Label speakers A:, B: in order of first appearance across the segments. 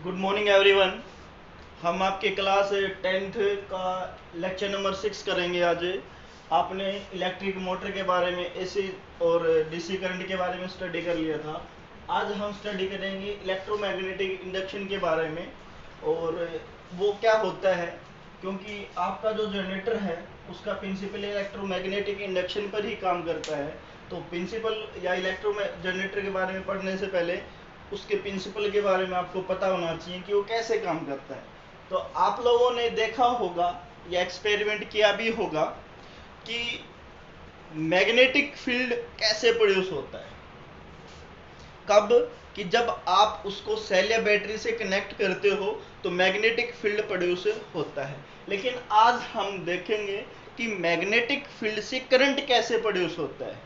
A: Good morning everyone. हम आपके class 10th का लेक्चर नंबर 6 करेंगे आज। आपने इलेक्ट्रिक मोटर के बारे में, एसी और डीसी करंट के बारे में स्टडी कर लिया था। आज हम स्टडी करेंगे इलेक्ट्रोमैग्नेटिक इंडक्शन के बारे में और वो क्या होता है, क्योंकि आपका जो जनरेटर है उसका प्रिंसिपल इलेक्ट्रोमैग्नेटिक इंडक्शन पर ही काम करता है। तो प्रिंसिपल या इलेक्ट्रो जनरेटर के बारे में पढ़ने से पहले उसके प्रिंसिपल के बारे में आपको पता होना चाहिए कि वो कैसे काम करता है। तो आप लोगों ने देखा होगा या एक्सपेरिमेंट किया भी होगा कि मैग्नेटिक फील्ड कैसे प्रोड्यूस होता है। कब? कि जब आप उसको सेल या बैटरी से कनेक्ट करते हो तो मैग्नेटिक फील्ड प्रोड्यूस होता है। लेकिन आज हम देखेंगे कि मैग्नेटिक फील्ड से करंट कैसे प्रोड्यूस होता है।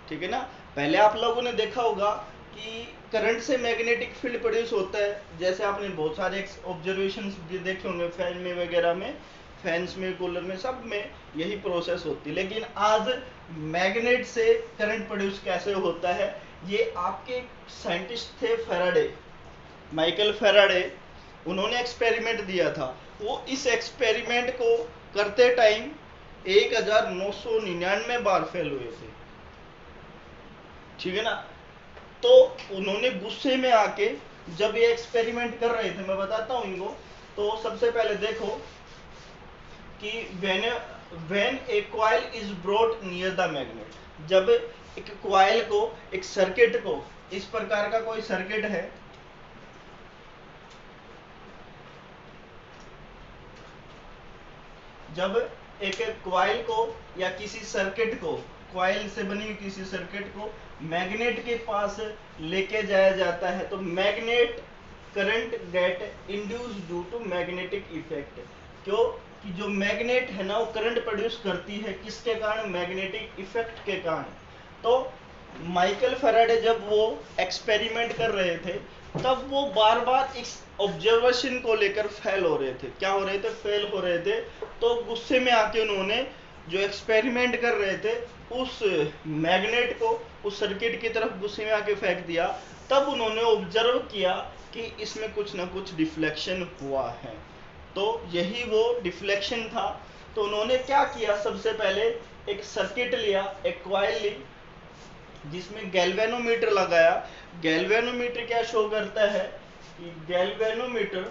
A: ठीक है ना। पहले आप लोगों ने देखा होगा कि करंट से मैग्नेटिक फील्ड प्रोड्यूस होता है। जैसे आपने बहुत सारे ऑब्जर्वेशंस देखे होंगे, फैन में वगैरह में, फैंस में, कूलर में, सब में यही प्रोसेस होती है। लेकिन आज मैग्नेट से करंट प्रोड्यूस कैसे होता है, ये आपके साइंटिस्ट थे फेराडे, माइकल फेराडे। उन्होंने एक्सपेरिमेंट दिया था। वो इस एक्सपेरिमेंट को करते टाइम 1999 बार फेल हुए थे। ठीक है ना। तो उन्होंने गुस्से में आके जब ये एक्सपेरिमेंट कर रहे थे, मैं बताता हूं इनको। तो सबसे पहले देखो कि when A coil is brought near the magnet, जब एक कॉइल को, एक सर्किट को, इस प्रकार का कोई सर्किट है, जब एक कॉइल को या किसी सर्किट को, कॉइल से बनी हुई किसी सर्किट को मैग्नेट के पास लेके जाया जाता है, तो magnet current get induce due to magnetic effect. क्यों? कि जो मैग्नेट है ना वो करंट प्रोड्यूस करती है, किसके कारण? मैग्नेटिक इफेक्ट के कारण। तो माइकल फेराडे जब वो एक्सपेरिमेंट कर रहे थे तब वो बार बार इस ऑब्जर्वेशन को लेकर फेल हो रहे थे। क्या हो रहे थे? फेल हो रहे थे। तो गुस्से में आके उन्होंने जो एक्सपेरिमेंट कर रहे थे उस मैग्नेट को उस सर्किट की तरफ गुस्से में आके फेंक दिया। तब उन्होंने ऑब्जर्व किया कि इसमें कुछ ना कुछ डिफ्लेक्शन हुआ है। तो यही वो डिफ्लेक्शन था। तो उन्होंने क्या किया, सबसे पहले एक सर्किट लिया, एक कॉइल ली जिसमें गैल्वेनोमीटर लगाया। गैल्वेनोमीटर क्या शो करता है कि galvanometer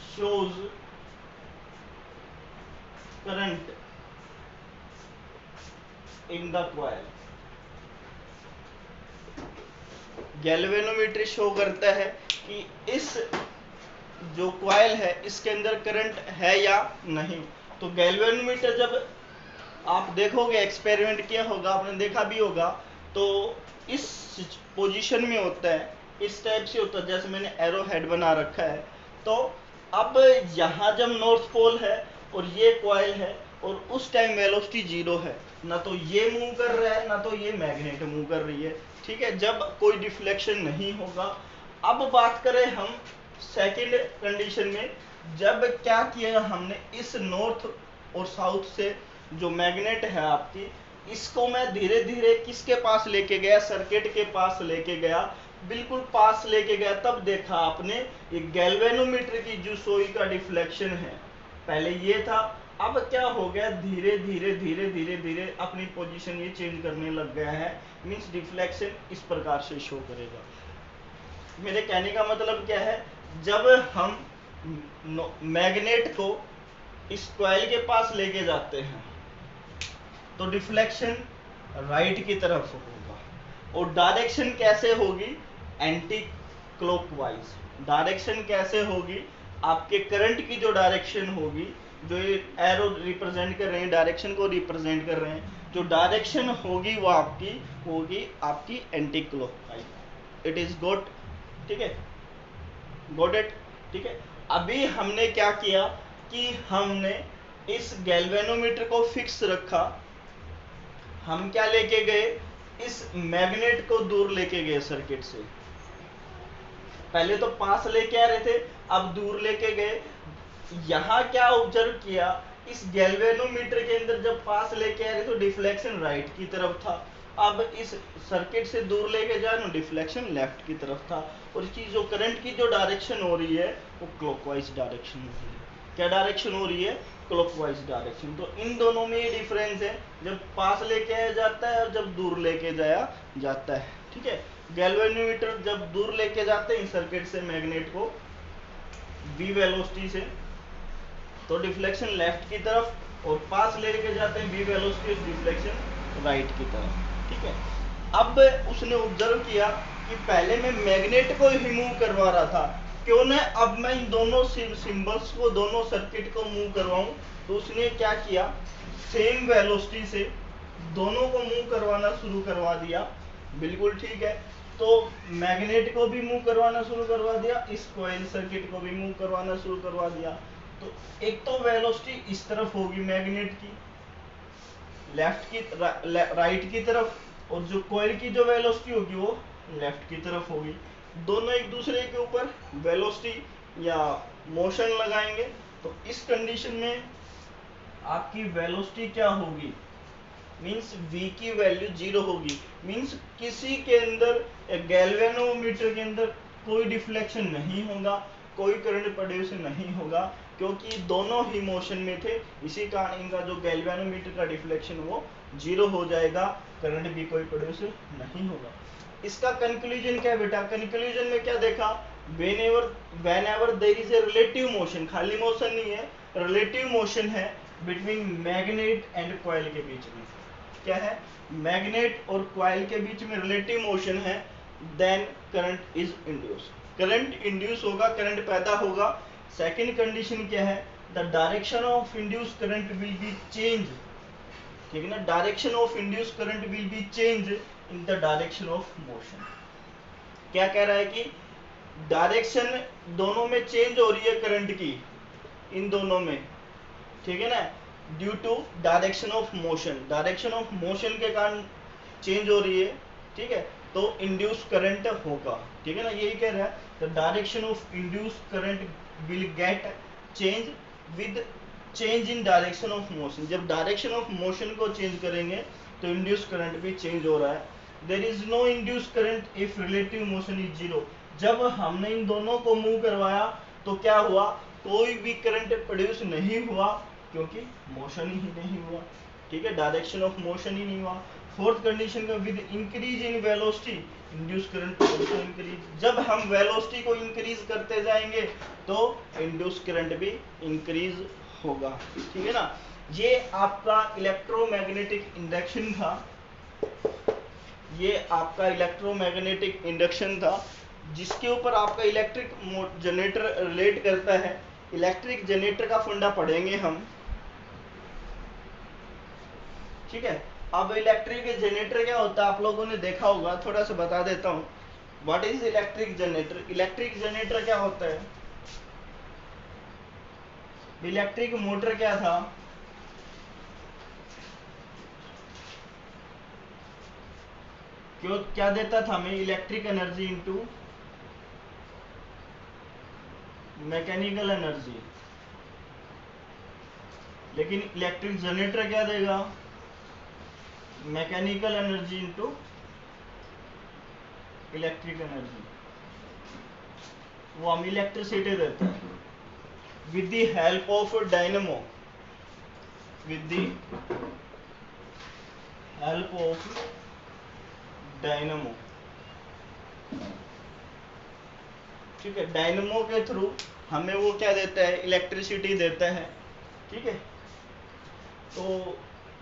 A: shows current in the coil. Galvanometer show करता है कि इस जो कॉइल है इसके अंदर करंट है या नहीं। तो गैल्वेनोमीटर जब आप देखोगे, एक्सपेरिमेंट किया होगा, आपने देखा भी होगा, तो इस पोजीशन में होता है, इस टाइप से होता है, जैसे मैंने एरो हेड बना रखा है। तो अब यहाँ जब नॉर्थ पोल है और ये कॉइल है और उस टाइम वेलोसिटी 0 है, ना तो ये मूव कर रहा है ना तो ये मैग्नेट मूव कर रही है। ठीक है, जब कोई डिफ्लेक्शन नहीं होगा। अब बात करें हम सेकंड कंडीशन में, जब क्या किया हमने, इस नॉर्थ और साउथ से जो मैग्नेट है आपकी, इसको मैं धीरे धीरे किसके पास लेके गया? सर्किट के पास लेके गया, बिल्कुल पास लेके गया। तब देखा आपने ये गैल्वेनोमीटर की जो सुई का डिफ्लेक्शन है, पहले ये था, अब क्या हो गया, धीरे धीरे धीरे धीरे धीरे अपनी पोजीशन ये चेंज करने लग गया है। मींस डिफ्लेक्शन इस प्रकार से शो करेगा। मेरे कहने का मतलब क्या है, जब हम मैग्नेट को इस कॉइल के पास लेके जाते हैं तो डिफ्लेक्शन राइट की तरफ होगा। और डायरेक्शन कैसे होगी? Anti clockwise. डायरेक्शन कैसे होगी? आपके करंट की जो डायरेक्शन होगी, जो ये एरो रिप्रेजेंट कर रहे हैं, डायरेक्शन को रिप्रेजेंट कर रहे हैं, जो डायरेक्शन होगी वो आपकी होगी आपकी anti clockwise. It is good. ठीक है, गॉट इट। ठीक है। अभी हमने क्या किया कि हमने इस गैल्वेनोमीटर को फिक्स रखा। हम क्या लेके गए? इस मैग्नेट को दूर लेके गए सर्किट से। पहले तो पास लेके आ रहे थे, अब दूर लेके गए। यहां क्या ऑब्जर्व किया, इस गैल्वेनोमीटर के अंदर जब पास लेके आ रहे तो डिफ्लेक्शन राइट की तरफ था। अब इस सर्किट से दूर लेके जाए ना, डिफ्लेक्शन लेफ्ट की तरफ था, और इसकी जो करंट की जो डायरेक्शन हो रही है वो क्लॉकवाइज डायरेक्शन हो रही है। क्या डायरेक्शन हो रही है? Clockwise direction. तो इन दोनों में ये डिफरेंस है, जब पास लेके आया जाता है और जब दूर लेके जाया जाता है। ठीक है, गैल्वेनोमीटर जब दूर लेके जाते हैं सर्किट से मैग्नेट को v वेलोसिटी से, तो डिफ्लेक्शन लेफ्ट की तरफ, और पास लेके जाते हैं v वेलोसिटी, डिफ्लेक्शन राइट की तरफ। ठीक है, अब उसने ऑब्जर्व किया कि पहले मैं मैग्नेट को ही मूव करवा रहा था, क्यों ना अब मैं इन दोनों सिंबल्स को, दोनों सर्किट को मूव करवाऊं। तो उसने क्या किया, सेम वेलोसिटी से दोनों को मूव करवाना शुरू करवा दिया। बिल्कुल ठीक है, तो मैग्नेट को भी मूव करवाना शुरू करवा दिया, इस कॉइल सर्किट को भी मूव करवाना शुरू करवा दिया। तो एक तो वेलोसिटी इस तरफ होगी मैग्नेट की, लेफ्ट की राइट की तरफ, और जो कॉइल की जो वेलोसिटी होगी वो लेफ्ट की तरफ होगी। दोनों एक दूसरे के ऊपर वेलोसिटी या मोशन लगाएंगे। तो इस कंडीशन में आपकी वेलोसिटी क्या होगी, मींस v की वैल्यू 0 होगी। मींस किसी के अंदर, गैल्वेनोमीटर के अंदर कोई डिफ्लेक्शन नहीं होगा, कोई करंट प्रोड्यूस नहीं होगा, क्योंकि दोनों ही मोशन में थे। इसी कारण इनका जो गैल्वेनोमीटर का डिफ्लेक्शन वो 0 हो जाएगा, करंट भी कोई प्रोड्यूस नहीं होगा। इसका कंक्लूजन क्या है बेटा? कंक्लूजन में क्या देखा, whenever there is a relative motion, खाली मोशन नहीं है, रिलेटिव मोशन है बिटवीन मैग्नेट एंड कॉइल के बीच में। क्या है? मैग्नेट और कॉइल के बीच में रिलेटिव मोशन है, then current is induce. Current induce होगा, करंट पैदा होगा। सेकंड कंडीशन क्या है? The direction of induce current will be change. ठीक है ना, direction of induce current will be change in the direction of motion. क्या कह रहा है कि डायरेक्शन दोनों में चेंज हो रही है करंट की, इन दोनों में। ठीक है ना, due to direction of motion, direction of motion के कारण चेंज हो रही है। ठीक है, तो इंड्यूस करंट होगा। ठीक है ना, यही कह रहा है, the direction of induce current will get change with change in direction of motion. जब डायरेक्शन ऑफ मोशन को चेंज करेंगे तो इंड्यूस करंट भी चेंज हो रहा है। There is no induce current if relative motion is 0। जब हमने इन दोनों को मूव करवाया तो क्या हुआ, कोई भी करंट प्रोड्यूस नहीं हुआ, क्योंकि मोशन ही नहीं हुआ। ठीक है, डायरेक्शन ऑफ मोशन ही नहीं हुआ। फोर्थ कंडीशन का, with increase in velocity induce current also increase. जब हम वेलोसिटी को इंक्रीज करते जाएंगे तो इंड्यूस करंट भी इंक्रीज होगा। ठीक है ना, ये आपका इलेक्ट्रोमैग्नेटिक इंडक्शन था। ये आपका इलेक्ट्रोमैग्नेटिक इंडक्शन था, जिसके ऊपर आपका इलेक्ट्रिक जनरेटर रिलेट करता है। इलेक्ट्रिक जनरेटर का फंडा पढ़ेंगे हम। ठीक है, अब इलेक्ट्रिक जनरेटर क्या होता है आप लोगों ने देखा होगा, थोड़ा सा बता देता हूँ। What is electric generator? Electric generator क्या होता है? इलेक्ट्रिक मोटर क्या था? क्यों, क्या देता था हमें? Electric energy into mechanical energy. लेकिन इलेक्ट्रिक जनरेटर क्या देगा? Mechanical energy into electric energy. वो हम इलेक्ट्रिसिटी देते हैं with the help of dynamo, with the help of dynamo. ठीक है, डायनेमो के थ्रू हमें वो क्या देता है? इलेक्ट्रिसिटी देता है। ठीक है, तो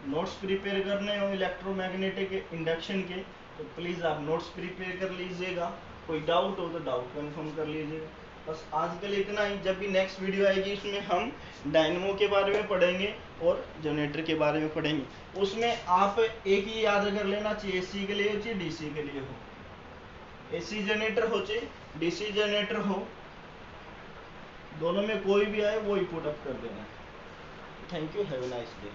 A: नोट्स प्रिपेयर करने हो इलेक्ट्रोमैग्नेटिक इंडक्शन के तो प्लीज़ आप नोट्स प्रिपेयर कर लीजिएगा। कोई डाउट हो तो डाउट कंफर्म कर लीजिएगा। बस आज के लिए इतना ही। जब भी नेक्स्ट वीडियो आएगी उसमें हम डायनेमो के बारे में पढ़ेंगे और जनरेटर के बारे में पढ़ेंगे। उसमें आप एक ही याद कर लेना चाहिए, एसी के लिए हो चाहे डीसी के लिए हो। एसी जनरेटर हो चाहे डीसी जनरेटर हो, दोनों में कोई भी आए वो ही पुट अप कर देना। Thank you, have a nice day.